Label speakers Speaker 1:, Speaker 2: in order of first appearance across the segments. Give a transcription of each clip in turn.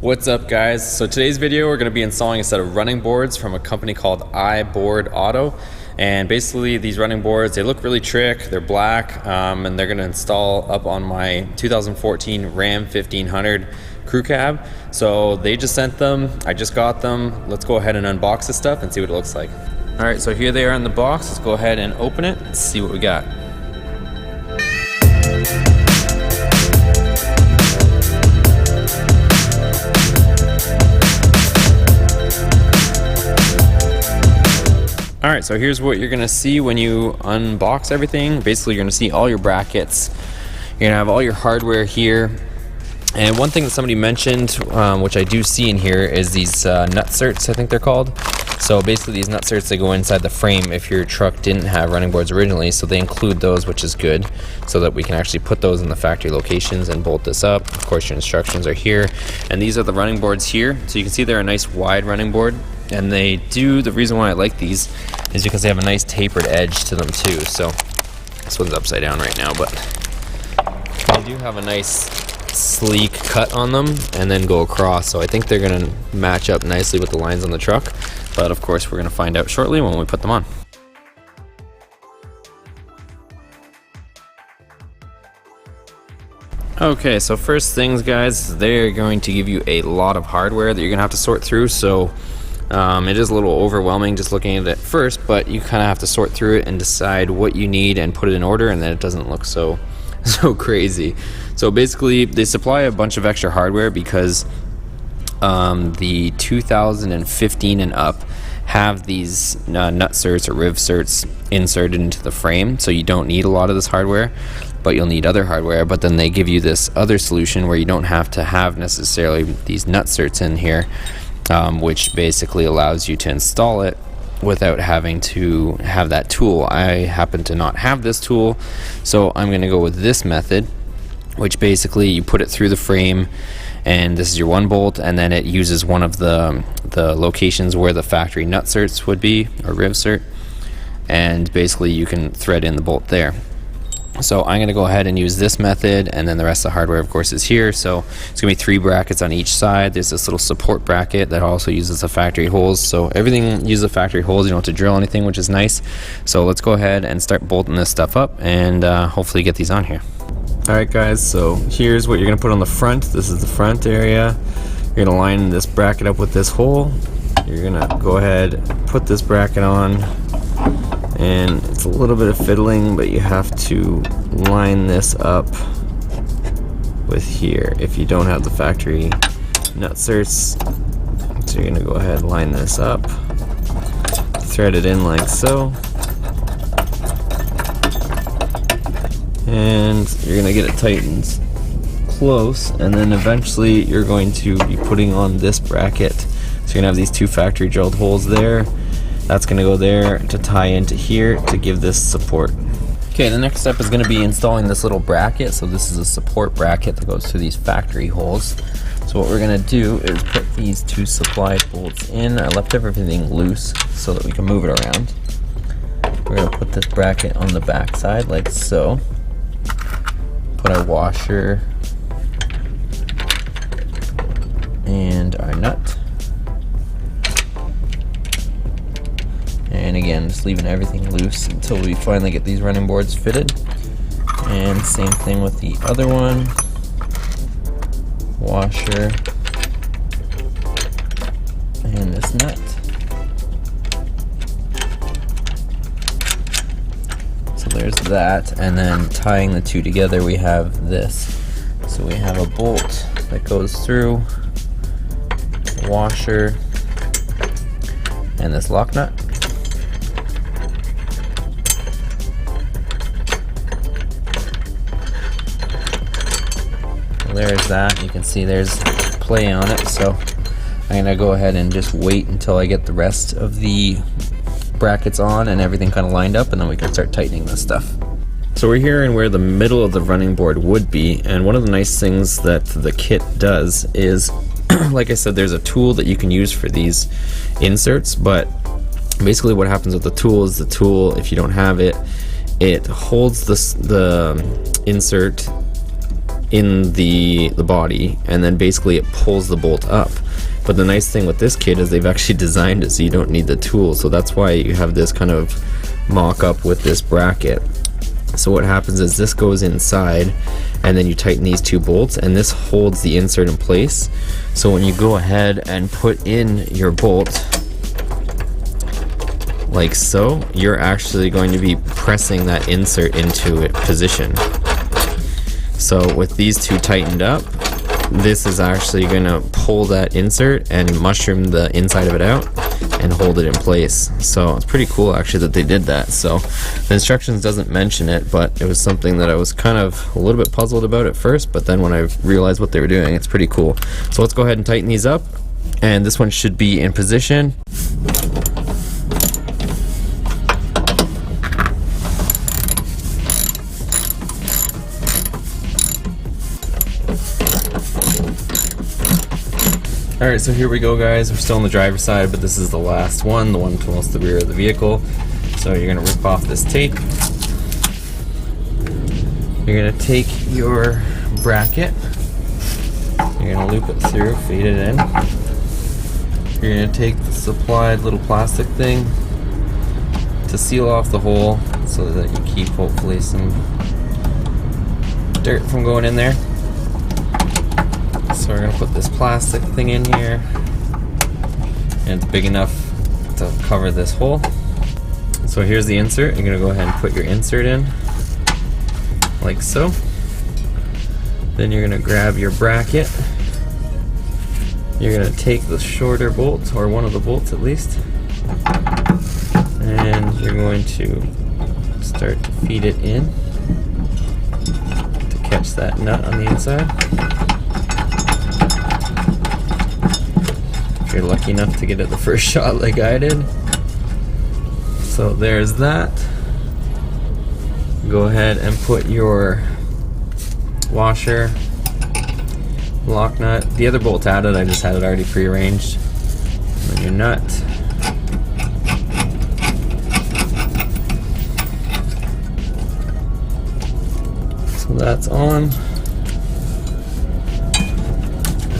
Speaker 1: What's up, guys? So today's video we're going to be installing a set of running boards from a company called iBoard Auto. And basically these running boards, they look really trick. They're black, and they're going to install up on my 2014 Ram 1500 crew cab. So they just sent them, I just got them. Let's go ahead and unbox this stuff and see what it looks like. All right, so here they are in the box. Let's go ahead and open it and see what we got. Alright, so here's what you're going to see when you unbox everything. Basically, you're going to see all your brackets. You're going to have all your hardware here. And one thing that somebody mentioned, which I do see in here, is these nutserts, I think they're called. So basically these nutserts, they go inside the frame if your truck didn't have running boards originally. So they include those, which is good, so that we can actually put those in the factory locations and bolt this up. Of course, your instructions are here. And these are the running boards here. So you can see they're a nice wide running board. And they do, the reason why I like these is because they have a nice tapered edge to them too. So this one's upside down right now, but they do have a nice sleek cut on them and then go across. So I think they're gonna match up nicely with the lines on the truck. But of course, we're gonna find out shortly when we put them on. Okay, so first things, guys, they're going to give you a lot of hardware that you're gonna have to sort through. So it is a little overwhelming just looking at it first, but you kind of have to sort through it and decide what you need and put it in order, and then it doesn't look so crazy. So basically, they supply a bunch of extra hardware because the 2015 and up have these nutserts or rivserts inserted into the frame, so you don't need a lot of this hardware, but you'll need other hardware. But then they give you this other solution where you don't have to have necessarily these nutserts in here, which basically allows you to install it without having to have that tool. I happen to not have this tool, so I'm going to go with this method, which basically you put it through the frame, and this is your one bolt, and then it uses one of the locations where the factory nutserts would be, or rivsert, and basically you can thread in the bolt there. So I'm going to go ahead and use this method, and then the rest of the hardware, of course, is here. So it's going to be 3 brackets on each side. There's this little support bracket that also uses the factory holes. So everything uses the factory holes. You don't have to drill anything, which is nice. So let's go ahead and start bolting this stuff up and hopefully get these on here. Alright, guys, so here's what you're going to put on the front. This is the front area. You're going to line this bracket up with this hole. You're going to go ahead, put this bracket on. And it's a little bit of fiddling, but you have to line this up with here if you don't have the factory nutserts. So you're gonna go ahead and line this up, thread it in like so, and you're gonna get it tightened close, and then eventually you're going to be putting on this bracket. So you're gonna have these 2 factory drilled holes there. That's going to go there to tie into here to give this support. Okay, the next step is going to be installing this little bracket. So this is a support bracket that goes through these factory holes. So what we're going to do is put these 2 supplied bolts in. I left everything loose so that we can move it around. We're going to put this bracket on the back side like so. Put our washer and our nut. And again, just leaving everything loose until we finally get these running boards fitted. And same thing with the other one. Washer. And this nut. So there's that. And then tying the 2 together, we have this. So we have a bolt that goes through, washer, and this lock nut. There's that. You can see there's play on it, so I'm gonna go ahead and just wait until I get the rest of the brackets on and everything kind of lined up, and then we can start tightening this stuff. So we're here in where the middle of the running board would be, and one of the nice things that the kit does is like I said, there's a tool that you can use for these inserts, but basically what happens with the tool is the tool, if you don't have it, it holds the insert in the body, and then basically it pulls the bolt up. But the nice thing with this kit is they've actually designed it so you don't need the tool, so that's why you have this kind of mock-up with this bracket. So what happens is this goes inside, and then you tighten these two bolts, and this holds the insert in place. So when you go ahead and put in your bolt like so, you're actually going to be pressing that insert into its position. So with these two tightened up, this is actually going to pull that insert and mushroom the inside of it out and hold it in place. So it's pretty cool actually that they did that. So the instructions doesn't mention it, but it was something that I was kind of a little bit puzzled about at first, but then when I realized what they were doing, it's pretty cool. So let's go ahead and tighten these up, and this one should be in position. Alright, so here we go, guys. We're still on the driver's side, but this is the last one, the one towards the rear of the vehicle. So you're going to rip off this tape. You're going to take your bracket. You're going to loop it through, feed it in. You're going to take the supplied little plastic thing to seal off the hole so that you keep hopefully some dirt from going in there. So we're going to put this plastic thing in here, and it's big enough to cover this hole. So here's the insert. You're going to go ahead and put your insert in like so. Then you're going to grab your bracket. You're going to take the shorter bolt, or one of the bolts at least, and you're going to start to feed it in to catch that nut on the inside. If you're lucky enough to get it the first shot like I did. So there's that. Go ahead and put your washer, lock nut. The other bolt's added, I just had it already prearranged. And then your nut. So that's on.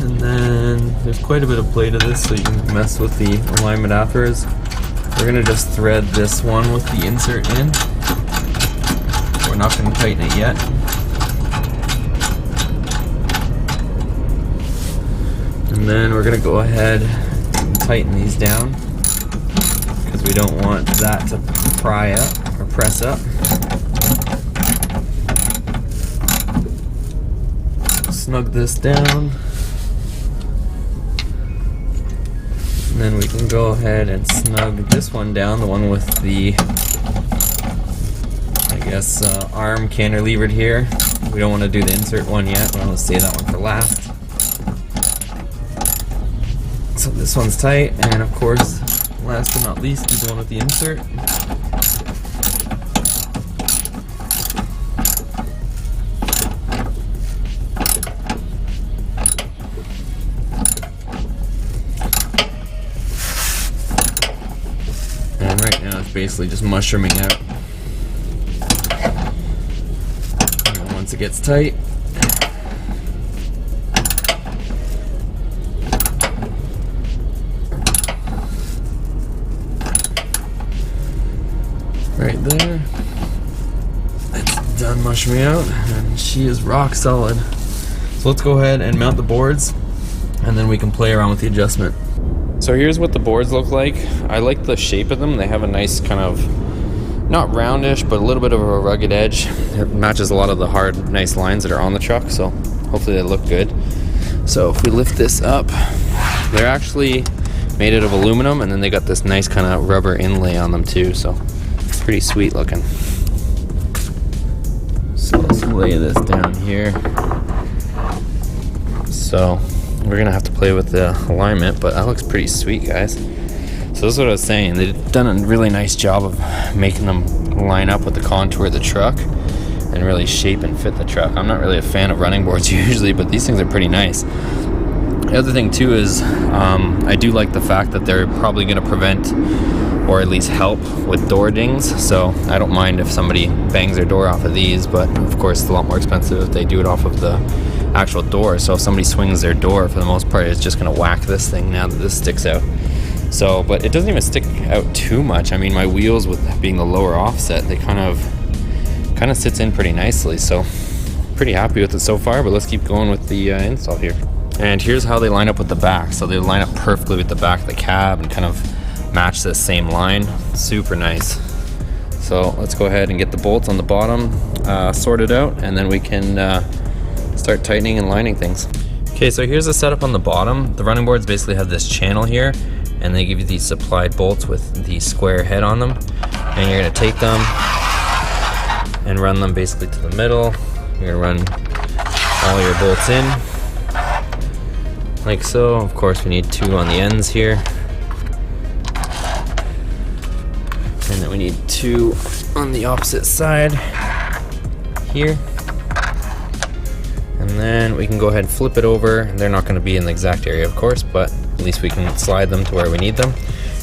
Speaker 1: And then there's quite a bit of play to this, so you can mess with the alignment afterwards. We're going to just thread this one with the insert in. We're not going to tighten it yet. And then we're going to go ahead and tighten these down, because we don't want that to pry up or press up. Snug this down. And then we can go ahead and snug this one down, the one with the, I guess, arm cantilevered here. We don't want to do the insert one yet. We want to save that one for last. So this one's tight, and of course, last but not least, is the one with the insert. And right now it's basically just mushrooming out. And once it gets tight, right there, it's done mushrooming out, and she is rock solid. So let's go ahead and mount the boards, and then we can play around with the adjustment. So here's what the boards look like. I like the shape of them. They have a nice kind of, not roundish, but a little bit of a rugged edge. It matches a lot of the hard, nice lines that are on the truck, so hopefully they look good. So if we lift this up, they're actually made out of aluminum, and then they got this nice kind of rubber inlay on them too, so pretty sweet looking. So let's lay this down here. So we're gonna have to play with the alignment, but that looks pretty sweet, guys. So this is what I was saying. They've done a really nice job of making them line up with the contour of the truck and really shape and fit the truck. I'm not really a fan of running boards usually, but these things are pretty nice. The other thing too is I do like the fact that they're probably going to prevent or at least help with door dings, so I don't mind if somebody bangs their door off of these, but of course it's a lot more expensive if they do it off of the actual door. So if somebody swings their door, for the most part it's just going to whack this thing now that this sticks out. So, but it doesn't even stick out too much. I mean, my wheels, with being the lower offset, they kind of sits in pretty nicely, so pretty happy with it so far. But let's keep going with the install here. And here's how they line up with the back. So they line up perfectly with the back of the cab and kind of match the same line. Super nice. So let's go ahead and get the bolts on the bottom sorted out, and then we can start tightening and lining things. Okay, so here's the setup on the bottom. The running boards basically have this channel here, and they give you these supplied bolts with the square head on them, and you're going to take them and run them basically to the middle. You're going to run all your bolts in like so. Of course we need 2 on the ends here, and then we need 2 on the opposite side here, and then we can go ahead and flip it over. They're not going to be in the exact area, of course, but at least we can slide them to where we need them,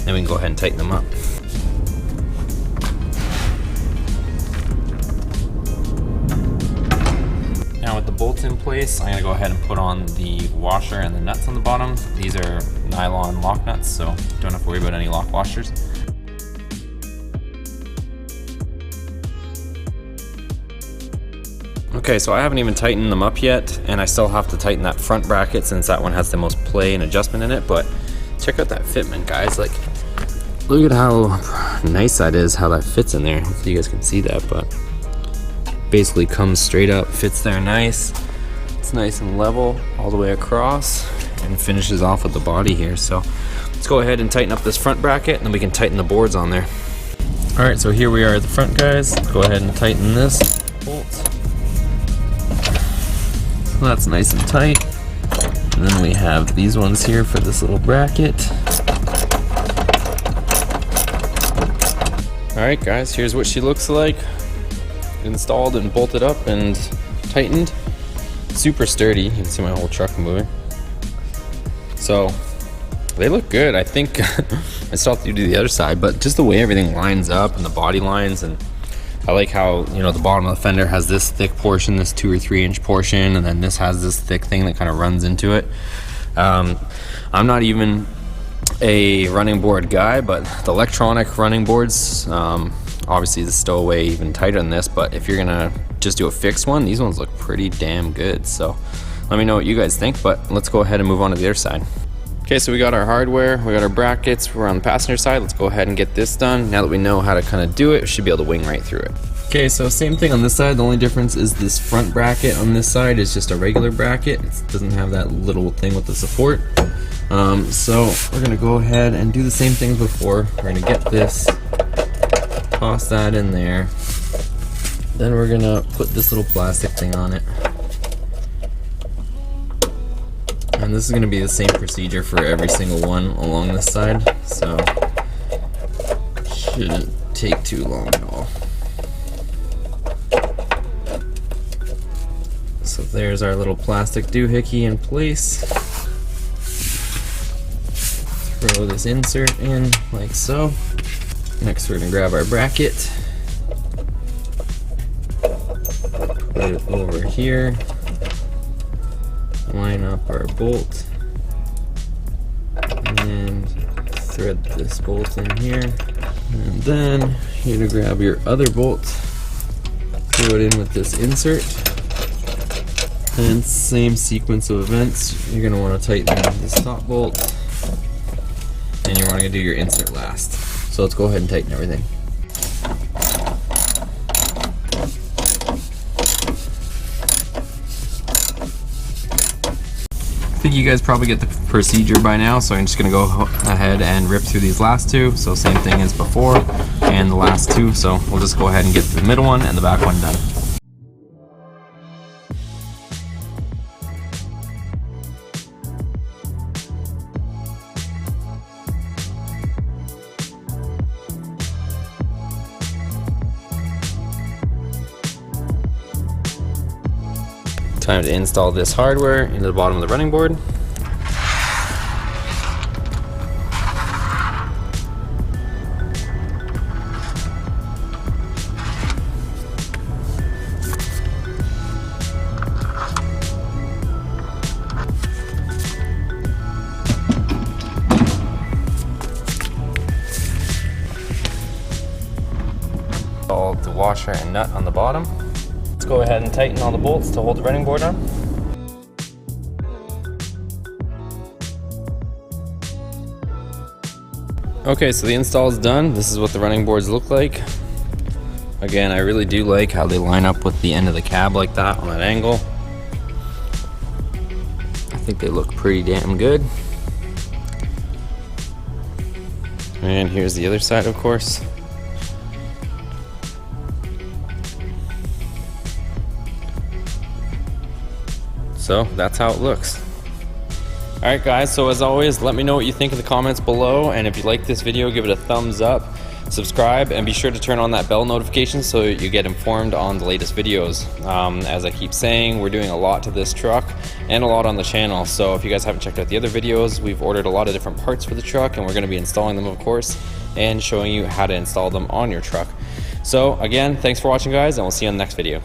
Speaker 1: and we can go ahead and tighten them up. Now with the bolts in place, I'm going to go ahead and put on the washer and the nuts on the bottom. These are nylon lock nuts, so don't have to worry about any lock washers. Okay, so I haven't even tightened them up yet, and I still have to tighten that front bracket since that one has the most play and adjustment in it. But check out that fitment, guys. Like, look at how nice that is, how that fits in there. Hopefully you guys can see that, but basically comes straight up, fits there nice. It's nice and level all the way across, and finishes off with the body here. So let's go ahead and tighten up this front bracket, and then we can tighten the boards on there. All right, so here we are at the front, guys. Let's go ahead and tighten this bolt. So that's nice and tight. And then we have these ones here for this little bracket. All right, guys, here's what she looks like. Installed and bolted up and tightened. Super sturdy. You can see my whole truck moving. So they look good. I think I still have to do the other side, but just the way everything lines up and the body lines, and I like how, you know, the bottom of the fender has this thick portion, this 2 or 3 inch portion, and then this has this thick thing that kind of runs into it. I'm not even a running board guy, but the electronic running boards, obviously the stowaway even tighter than this, but if you're gonna just do a fixed one, these ones look pretty damn good. So let me know what you guys think, but let's go ahead and move on to the other side. Okay, so we got our hardware, we got our brackets, we're on the passenger side. Let's go ahead and get this done. Now that we know how to kind of do it, we should be able to wing right through it. Okay, so same thing on this side. The only difference is this front bracket on this side is just a regular bracket. It doesn't have that little thing with the support. So we're gonna go ahead and do the same thing before. We're gonna get this, toss that in there. Then we're gonna put this little plastic thing on it. And this is going to be the same procedure for every single one along this side, so shouldn't take too long at all. So there's our little plastic doohickey in place. Throw this insert in like so. Next we're going to grab our bracket, put it over here. Line up our bolt and thread this bolt in here, and then you're going to grab your other bolt, throw it in with this insert, and same sequence of events. You're going to want to tighten this top bolt, and you want to do your insert last. So let's go ahead and tighten everything. I think you guys probably get the procedure by now, so I'm just going to go ahead and rip through these last 2. So same thing as before, and the last 2. So we'll just go ahead and get the middle one and the back one done. Time to install this hardware into the bottom of the running board. washer and nut on the bottom. Let's go ahead and tighten all the bolts to hold the running board on. Okay, so the install is done. This is what the running boards look like. Again, I really do like how they line up with the end of the cab like that on that angle. I think they look pretty damn good. And here's the other side, of course. So that's how it looks. Alright guys, so as always, let me know what you think in the comments below, and if you like this video, give it a thumbs up, subscribe, and be sure to turn on that bell notification so you get informed on the latest videos. As I keep saying, we're doing a lot to this truck and a lot on the channel, so if you guys haven't checked out the other videos, we've ordered a lot of different parts for the truck, and we're going to be installing them, of course, and showing you how to install them on your truck. So again, thanks for watching guys, and we'll see you on the next video.